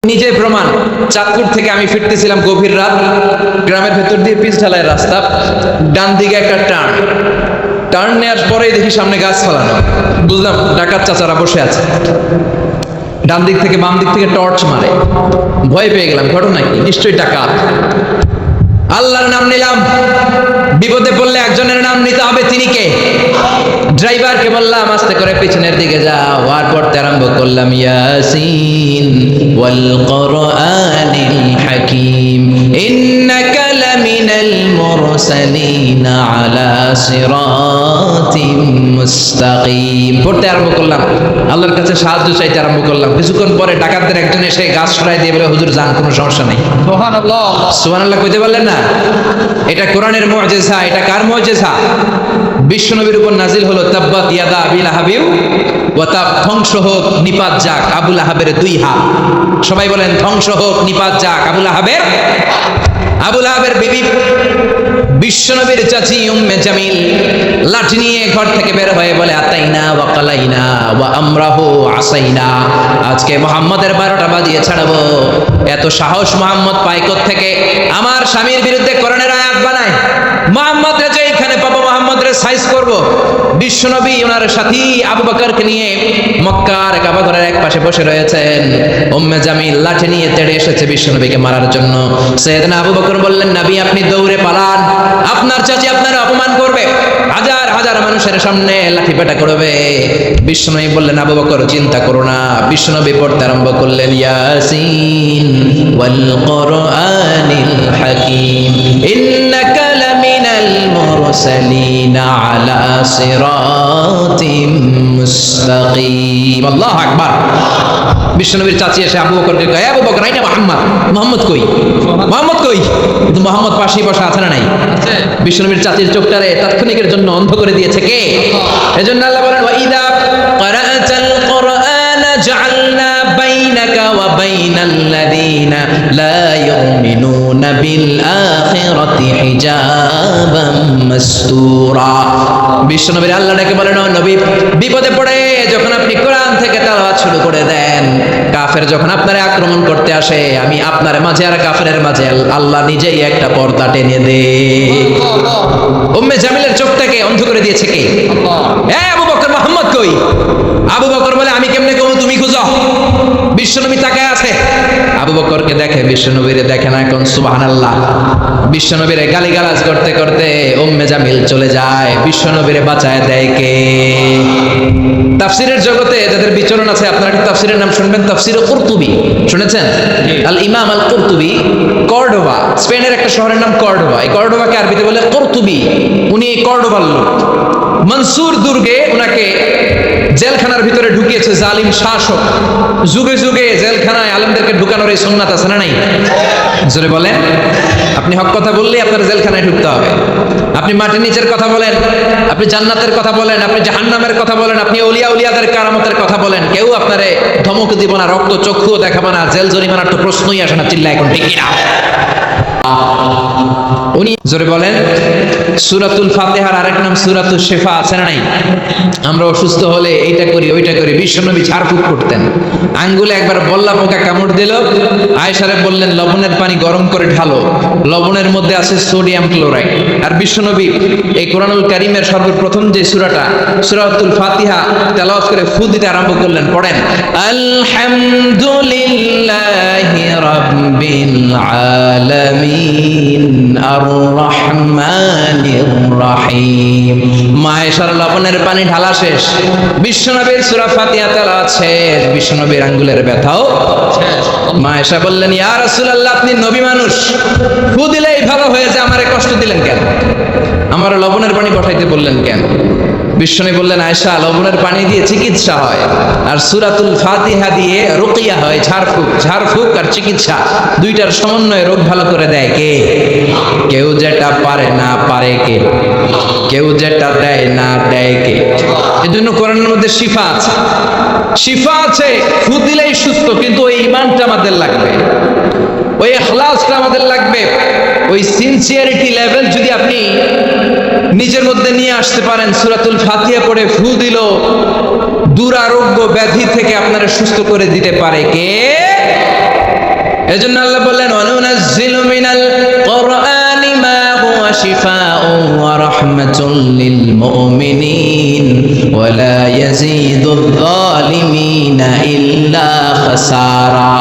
নিজে প্রমাণ। চাঁদপুর থেকে আমি ফিরতেছিলাম গভীর রাত, গ্রামের ভেতর দিয়ে পিচ ঢালাই রাস্তা, ডান দিকে একটা টার্ন নেওয়ার পরেই দেখি সামনে গাছ ফলানো। বুঝলাম ডাকাত চাচারা বসে আছে। ডান দিক থেকে বাম দিক থেকে টর্চ মারে, ভয় পেয়ে গেলাম। ঘটনা কি? নিশ্চয়ই ডাকাত। আল্লাহর নাম নিলাম, বিপদে পড়লে একজনের নাম নিতে হবে। তিনি কে? ড্রাইভারকে বললাম আস্তে করে পিছনের দিকে যাও, আর পড়তে আরম্ভ করলাম ইয়াসিন ওয়াল কুরআনিল হাকীম ইন্নাকা লামিনাল মুরসালিন আলা সিরাতিম মুস্তাকিম। পড়তে আরম্ভ করলাম, আল্লাহর কাছে সাহায্য চাইতে আরম্ভ করলাম। কিছুক্ষণ পরে ডাকাতদের একজন এসে গাছ সরাই দিয়ে বলে, হুজুর যান, কোনো সমস্যা নেই। সুবহানাল্লাহ, সুবহানাল্লাহ কইতে পারলেন না? এটা কোরআনের মুজিজা। এটা কার মুজিজা? বিশ্বনবীর উপর নাজিল হলো তাব্বাত ইয়াদা আবি লাহাবিব ওয়া তাব, ধ্বংস হোক নিপাত যাক আবু লাহাবের দুই হাত। সবাই বলেন ধ্বংস হোক নিপাত যাক আবু লাহাবের। আবু লাহাবের বিবি বিশ্বনবীর চাচি উম্মে জামিল লাঠি নিয়ে ঘর থেকে বের হয়ে বলে, আতাইনা ওয়া কালাইনা ওয়া আমরাহু আসাইনা। আজকে মুহাম্মদের 12টা বাজিয়ে ছাড়বো। এত সাহস মুহাম্মদ পায় কোথা থেকে? আমার স্বামীর বিরুদ্ধে কোরআনের আয়াত বানায়। মুহাম্মদরে যে এখানে পাবো, মুহাম্মদরে সাইজ করব। বিশ্বনবী ওনার সাথী আবু বকরকে নিয়ে মক্কার কাবা ঘরের এক পাশে বসে রয়েছেন। উম্মে জামিল লাঠি নিয়ে তেড়ে এসেছে বিশ্বনবীকে মারার জন্য। সাইয়েদনা আবু বকর বললেন, নবী আপনি দৌড়ে পালান, আপনার চাচি আপনার অপমান করবে, হাজার হাজার মানুষের সামনে লাঠি পেটা করবে। বিশ্বনবী বললেন, আবু বকর চিন্তা করো না। বিশ্বনবী পড়তে আরম্ভ করলেন ইয়াসিন ওয়াল কুরআনিল হাকীম ইন্নাকা লামিনাল মুরসালিন আলা সিরাতিম মুস্তাকিম। আল্লাহু আকবার। বিশ্বনবীর চাচি এসে আবু বকরকে কয়, আবু বকর আইনা মুহাম্মদ, মুহাম্মদ কই? মুহাম্মদ কই? কিন্তু মুহাম্মদ পাশেই বসা আছে না নাই? আছে। বিশ্বনবীর চাচির চোখটারে তাৎক্ষণিকের জন্য অন্ধ করে দিয়েছে কে? এজন্য আল্লাহ বলেন, ওয়া ইযা ক্বারাআতাল কুরআনা জাআলনা বাইনাকা ওয়া বাইনাল্লাযীনা লা ইউমিনুনা বিল আখিরাতি হিজাবাম মাসতুরা। বিশ্বনবীর আল্লাহ ডেকে বলেন, ও নবী, বিপদে পড়ে যখন আপনি কোরআন থেকে তেলাওয়াত শুরু করে দেন, কাফের যখন আপনারে আক্রমণ করতে আসে, আমি আপনার মাঝে আর কাফেরের মাঝে আল্লাহ নিজেই একটা পর্দা টেনে দে। উম্মে জামিলের চোখটাকে অন্ধ করে দিয়েছে কে? আল্লাহ। আবু বকর মুহাম্মদ কই? আবু বকর বলে, আমি কেমনে কমু, তুমি খুঁজো। বিশ্বনবী তাকায় আছে, আবু বকরকে দেখে, বিশ্বনবীরে দেখে না। এখন সুবহানাল্লাহ, বিশ্বনবীরে গালিগালাজ করতে করতে উম্মে জামিল চলে যায়। বিশ্বনবীরে বাঁচায় দেয় কে? তাফসীরের জগতে যাদের বিচরণ আছে, আপনারা একটা তাফসীরের নাম শুনবেন, তাফসীরে কুরতুবী। শুনেছেন? আল ইমাম আল কুরতুবী, কর্ডোবা, স্পেনের একটা শহরের নাম কর্ডোবা। এই কর্ডোবাকে আরবিতে বলে কুরতুবী। উনি কর্ডোবার লোক। মনসুর দুর্গে উনাকে জেলখানার ভিতরে ঢুকিয়েছে জালিম শাসক। যুগে যুগে জেলখানায় আলেমদেরকে ঢুকানোর এই সুন্নাত আছে না নাই? জোরে বলেন। আপনি হক কথা বললেই আপনার জেলখানায় ঢুকতে হবে। আপনি মাটির নিচের কথা বলেন, আপনি জান্নাতের কথা বলেন, আপনি জাহান্নামের কথা বলেন, আপনি ওলিয়া উলিয়াদের কারামতের কথা বলেন, কেউ আপনারে ধমক দিব না, রক্ত চক্ষুও দেখাবো না, জেল জরিমানার তো প্রশ্নই আসে না। চিল্লা এখন ঠিক না? উনি জোরে বলেন। সূরাতুল ফাতিহার আরেক নাম সূরাতুশ শিফা আছে না নাই? আমরা অসুস্থ হলে এইটা করি ওইটা করি। বিশ্বনবী ঝাড়ফুঁক করতেন। আঙ্গুলে একবার বল্লা পোকা কামড় দিল, আয়েশারে বললেন লবণের পানি গরম করে ঢালো, লবণের মধ্যে আছে সোডিয়াম ক্লোরাইড। আর বিশ্বনবী এই কোরআনুল কারীমের সর্বপ্রথম যে সূরাটা, সূরাতুল ফাতিহা তেলাওয়াত করে ফু দিতে আরম্ভ করলেন। পড়েন, আলহামদুলিল্লাহি রাব্বিল আলামিন আর রহমানির রহিম। মায়েশার লবণের পানি ঢালা শেষ, বিশ্বনবীর সূরা ফাতিহা তেলাওয়াত শেষ, বিশ্বনবীর আঙ্গুলের ব্যথাও শেষ। মায়েশা বললেন, ইয়া রাসূলুল্লাহ, আপনি নবী মানুষ, ফু দিলেই ভালো হয়ে যায়, আমারে কষ্ট দিলেন কেন? আমার লবণের পানি পাঠাইতে বললেন কেন? বিশ্বনবী বললেন, আয়েশা, লবণের পানি দিয়ে চিকিৎসা হয়, আর সূরাতুল ফাতিহা দিয়ে রুকিয়া হয়, ঝাড়ফুঁক। ঝাড়ফুঁক আর চিকিৎসা দুইটার সমন্বয়ে রোগ ভালো করে দেয় কে? কেউ যেটা পারে না পারে কে? কেউ যেটা দেয় না দেয় কে? এজন্য কোরআনের মধ্যে শিফা আছে, শিফা আছে। ফু দিলেই সুস্থ, কিন্তু ওই ঈমানটা আমাদের লাগবে, ওই ইখলাসটা আমাদের লাগবে। ওই সিনসিয়ারিটি লেভেল যদি আপনি নিজের মধ্যে নিয়ে আসতে পারেন, সূরাতুল ফাতিহা পড়ে ফু দিল, দুরারোগ্য ব্যাধি থেকে আপনারা সুস্থ করে দিতে পারে কে? এজন্য আল্লাহ বললেন ওয়ানুনাজ্জিলু মিনাল কুরআনি মা হুয়া শিফাউন ওয়া রাহমাতুল লিল মুমিনিন ওয়া লা ইয়াজিদুয যালিমিনা ইল্লা খাসারা।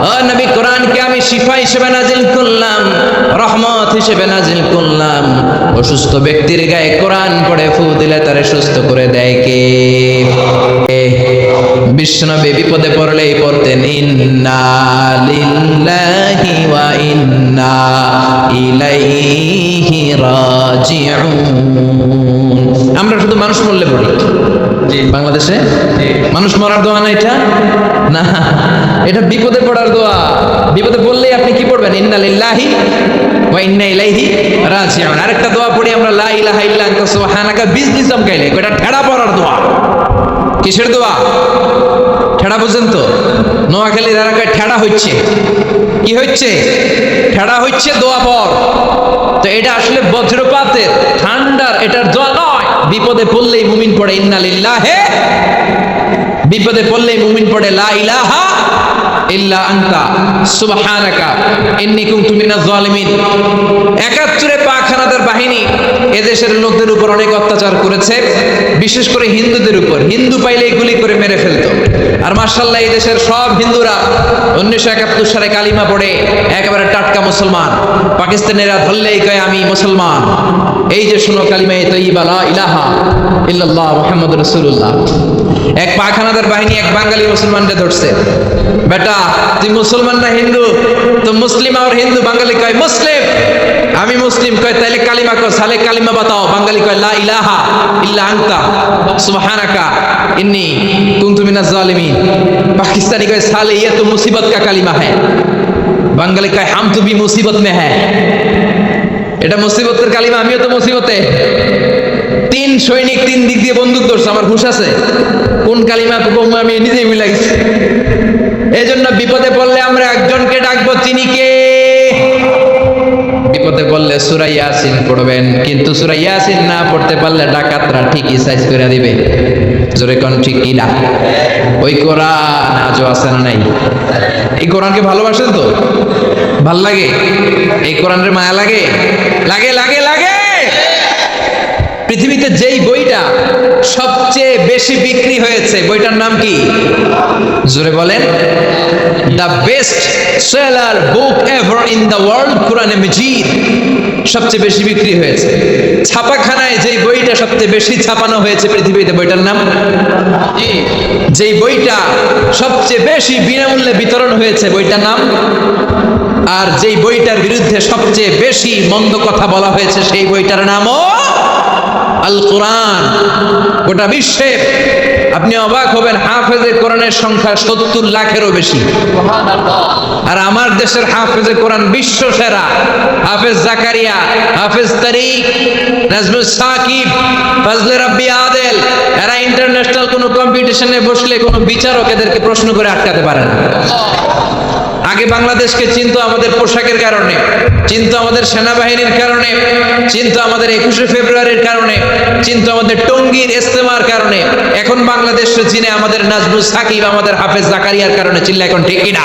ও নবী, কোরআনকে আমি শিফা হিসেবে নাজিল করলাম, রহমত হিসেবে নাজিল করলাম। অসুস্থ ব্যক্তির গায়ে কোরআন পড়ে ফু দিলে তারে সুস্থ করে দেয় কে? বিশ্বনবী বিপদে পড়লেই পড়তেন ইন্না লিল্লাহি ওয়া ইন্না ইলাইহি রাজিউন। আমরা শুধু মানুষ মরলে পড়ি বাংলাদেশে, মানুষ মরার দোয়া না এটা, না এটা বিপদে পড়ার দোয়া। বিপদে পড়লেই আপনি কি পড়বেন? ইন্না লিল্লাহি ওয়া ইন্না ইলাইহি রাজিউন। আরেকটা দোয়া পড়ি আমরা, লা ইলাহা ইল্লা আনতা সুবহানাকা, বিজলি চমকাইলে এটা ঠেড়া পড়ার দোয়া। কিসের দোয়া? ঠেড়া বুঝেন তো? নোয়াখালীর এলাকায় ঠেড়া হচ্ছে। কি হচ্ছে? ঠেড়া হচ্ছে দোয়া পর। তো এটা আসলে বজ্রপাতের ঠান্ডার এটার দোয়া নয়। বিপদে পড়লেই মুমিন পড়ে ইন্না লিল্লাহি, বিপদে পড়লেই মুমিন পড়ে লা ইলাহা ইল্লা আনতা সুবহানাকা ইন্নী কুনতু মিনাজ জালিমিন। ৭১ পাক হানাদার বাহিনী এদেশের লোকদের উপর অনেক অত্যাচার করেছে, বিশেষ করে হিন্দুদের উপর। হিন্দু পাইলেই গুলি করে মেরে ফেলতো। আর মাশাআল্লাহ এই দেশের সব হিন্দুরা ১৯৭১ সালে কালিমা পড়ে একেবারে টাটকা মুসলমান। পাকিস্তানিরা ধরলেই কয় আমি মুসলমান। এই যে শোনো কালিমা তাইয়্যিবা লা ইলাহা ইল্লাল্লাহ মুহাম্মাদুর রাসূলুল্লাহ। এক পাক হানাদার বাহিনী এক বাঙালি মুসলমানকে ধরছে। বেটা তুই মুসলমান না হিন্দু? তো মুসলিম আর হিন্দু। বাঙালি কয় মুসলিম। আমি মুসলিম। কয় তাইলে কালিমা কও। সালে কালিমা বাতাও। বাঙালি কয় লা ইলাহা ইল্লা আনতা সুবহানাকা ইন্নী কুনতু মিনাজ জালিমিন। পাকিস্তানি কয় সালে ये तो मुसीबत का কালিমা है। বাঙালি কয় হাম তো ভি মুসিবত মে হ্যায়। এটা মুসিবতের কালিমা, আমিও তো মুসিবতে। ৩ সৈনিক ৩ দিক দিয়ে বন্দুক ধরছে। আমার হুঁশ আছে কোন কালিমা কম আমি নিজেই ভুলে গেছি। এই জন্য বিপদে পড়লে আমরা একজনকে ডাকবো, তিনি কে? বিপদে পড়লে সূরা ইয়াসিন পড়বেন। কিন্তু সূরা ইয়াসিন না পড়তে পারলে ডাকাতরা ঠিকই সাইজ করে দিবে। জোরে কোন ঠিক কি না? ওই কোরআন আজও আছে না নাই? এই কোরআনকে ভালোবাসেন তো? ভাল লাগে? এই কোরআনের মায়া লাগে? লাগে লাগে লাগে। পৃথিবীতে যেই বইটা সবচেয়ে বেশি বিক্রি হয়েছে বইটার নাম কি? জোরে বলেন। The best seller book ever in the world, কোরআনে মাজিদ সবচেয়ে বেশি বিক্রি হয়েছে। ছাপাখানায় যেই বইটা সবচেয়ে বেশি ছাপানো হয়েছে পৃথিবীতে, বইটার নাম? যেই বইটা সবচেয়ে বেশি বিনামূল্যে বিতরণ হয়েছে, বইটার নাম? আর যেই বইটার বিরুদ্ধে সবচেয়ে বেশি মন্দ কথা বলা হয়েছে, সেই বইটার নামও আল কোরআন। গোটা বিশ্বে আপনি অবাক হবেন, হাফেজে কোরআনের সংখ্যা ৭০ লাখেরও বেশি। আর আমার দেশের হাফেজে কোরআন বিশ্ব সেরা। হাফেজ জাকারিয়া, হাফেজ তারিক, নাজমুস সাকিব, ফজলে রাব্বি আদেল, এরা ইন্টারন্যাশনাল কোনো কম্পিটিশনে বসলে কোনো বিচারক এদেরকে প্রশ্ন করে আটকাতে পারে না। আগে বাংলাদেশকে চিনতো আমাদের পোশাকের কারণে, চিনতো আমাদের সেনাবাহিনীর কারণে, চিনতো আমাদের ২১শে ফেব্রুয়ারির কারণে, চিনতো আমাদের টঙ্গীর ইস্তেমার কারণে। এখন বাংলাদেশকে চিনে আমাদের নাজমুস সাকিব, আমাদের হাফেজ জাকারিয়ার কারণে। চিল্লা এখন ঠিক কিনা?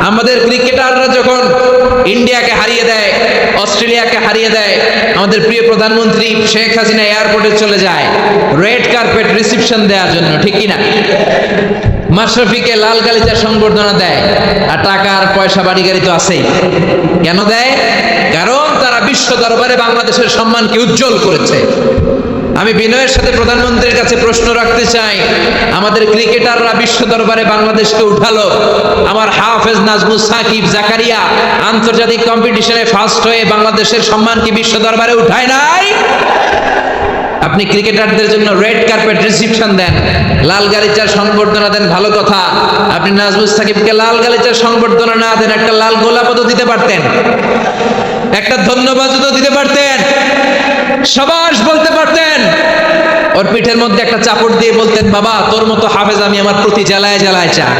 আমাদের ক্রিকেটাররা যখন ইন্ডিয়াকে হারিয়ে দেয়, অস্ট্রেলিয়াকে হারিয়ে দেয়, আমাদের প্রিয় প্রধানমন্ত্রী শেখ হাসিনা এয়ারপোর্টে চলে যায় রেড কার্পেট রিসিপশন দেওয়ার জন্য, ঠিক কিনা? মাশরাফিকে লাল গালিচা সংবর্ধনা দেয়। আর টাকা আর পয়সা বাড়ি গাড়ি তো আছেই। কেন দেয়? কারণ তারা বিশ্ব দরবারে বাংলাদেশের সম্মানকে উজ্জ্বল করেছে। আমি বিনয়ের সাথে প্রধানমন্ত্রীর কাছে প্রশ্ন রাখতে চাই, আমাদের ক্রিকেটাররা বিশ্ব দরবারে বাংলাদেশকে উঠালো, আমার হাফেজ নাজমুস সাকিব জাকারিয়া আন্তর্জাতিক কম্পিটিশনে ফার্স্ট হয়ে বাংলাদেশের সম্মান কি বিশ্ব দরবারে উঠায় নাই? আপনি ক্রিকেটারদের জন্য রেড কার্পেট রিসিপশন দেন, লাল গালিচার সংবর্ধনা দেন, ভালো কথা। আপনি নাজমুস সাকিবকে লাল গালিচার সংবর্ধনা না দেন, একটা লাল গোলাপও তো দিতে পারতেন, একটা ধন্যবাদও তো দিতে পারতেন, সাবাস বলতে পারতেন। ওর পিঠের মধ্যে একটা চাপড় দিয়ে বলতেন, বাবা তোর মতো হাফেজ আমি আমার প্রতি জ্বালায় জ্বালায় চাই।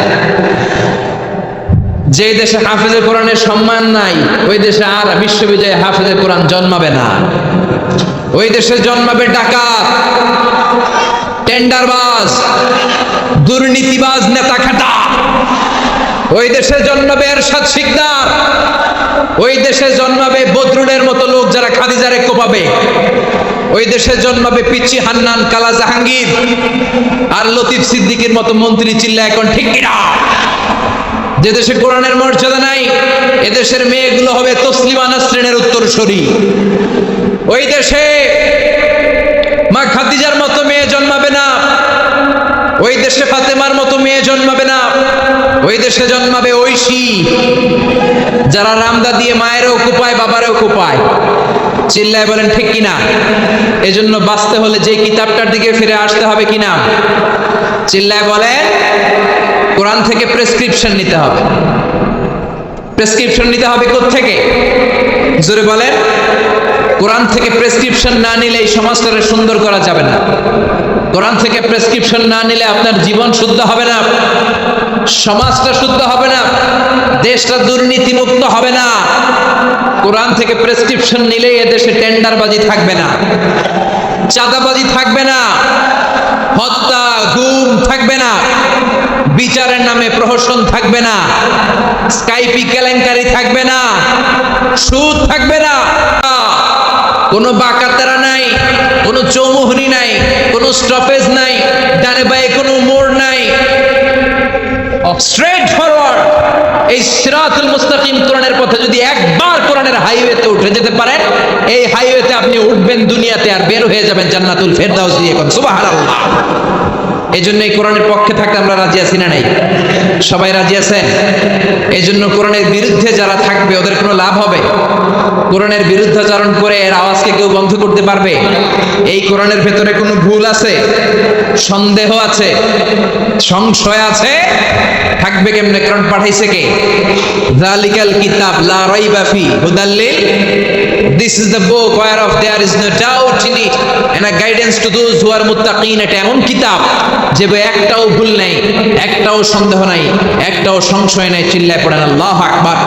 যে দেশে হাফেজে কোরআনের সম্মান নাই, ওই দেশে আর বিশ্ববিজয়ে হাফেজে কোরআন জন্মাবে না। ওই দেশে জন্মাবে ডাকাত, টেন্ডারবাজ, দুর্নীতিবাজ, নেতা খাটা। ওই দেশে জন্মাবে এরশাদ শিকদার, ওই দেশে জন্মাবে বদরুলের মতো লোক যারা খাদিজারে কোপাবে, ওই দেশে জন্মাবে পিচ্চি হান্নান, কালা জাহাঙ্গীর আর লতিফ সিদ্দিকীর মতো মন্ত্রী। চিল্লা এখন ঠিক কিনা? যে দেশে কোরআনের মর্যাদা নাই, এদেশের মেয়েগুলো হবে তসলিমা নাসরিনের উত্তরসূরি। ওই দেশে মা খাদিজার মতো মেয়ে জন্মাবে না, ওই দেশে ফাতেমার মতো মেয়ে জন্মাবে না, ওই দেশে জন্মাবে ঐশী যারা রামদা দিয়ে মায়েরও কোপায় বাবারও কোপায়। চিল্লায় বলেন ঠিক কিনা? এজন্য বাঁচতে হলে যে কিতাবটার দিকে ফিরে আসতে হবে কিনা? চিল্লায় বলেন কোরআন থেকে প্রেসক্রিপশন নিতে হবে। প্রেসক্রিপশন নিতে হবে কোত্থেকে? জোরে বলেন। কোরআন থেকে প্রেসক্রিপশন না নিলে এই সমাজটাকে সুন্দর করা যাবে না। কোরআন থেকে প্রেসক্রিপশন না নিলে আপনার জীবন শুদ্ধ হবে না, সমাজটা শুদ্ধ হবে না, দেশটা দুর্নীতিমুক্ত হবে না। কোরআন থেকে প্রেসক্রিপশন নিলে এদেশে টেন্ডারবাজি থাকবে না, চাঁদাবাজি থাকবে না, হত্যা গুম থাকবে না, বিচারের নামে প্রহসন থাকবে না, স্কাইপি কেলেঙ্কারি থাকবে না, সুদ থাকবে না, কোনো বাঁকাতেরা নাই, কোনো চৌমুহনী নাই, কোনো স্টপেজ নাই, ডানে বাঁয়ে কোনো মোড় নাই, স্ট্রেট ফরওয়ার্ড। এই সিরাতুল মুস্তাকিম কোরআনের পথে যদি একবার কোরআনের হাইওয়েতে উঠে যেতে পারেন, এই হাইওয়েতে আপনি উঠবেন দুনিয়াতে আর বের হয়ে যাবেন জান্নাতুল ফেরদাউস দিয়ে। কোন সুবহানাল্লাহ। এই জন্য এই কোরআনের পক্ষে থাকতে আমরা রাজি আছি না নাই? সবাই রাজি আছেন? এই জন্য কোরআনের বিরুদ্ধে যারা থাকবে ওদের কোনো লাভ হবে? কোরআনের বিরুদ্ধাচরণ করে এর আওয়াজকে কেউ বন্ধ করতে পারবে? এই কোরআনের ভেতরে কোনো ভুল আছে, সন্দেহ আছে, সংশয় আছে? থাকবে কেমনে? কারণ পাঠাইছে কে? যালিকাল কিতাব লা রাইবা ফি হুদাল লিল, this is the book whereof there is no doubt in it and a guidance to those who are muttaqin। এটা এমন কিতাব যে একটাও ভুল নাই, একটাও সন্দেহ নাই, একটাও সংশয় নাই। চিল্লায় পড়েন আল্লাহু আকবার।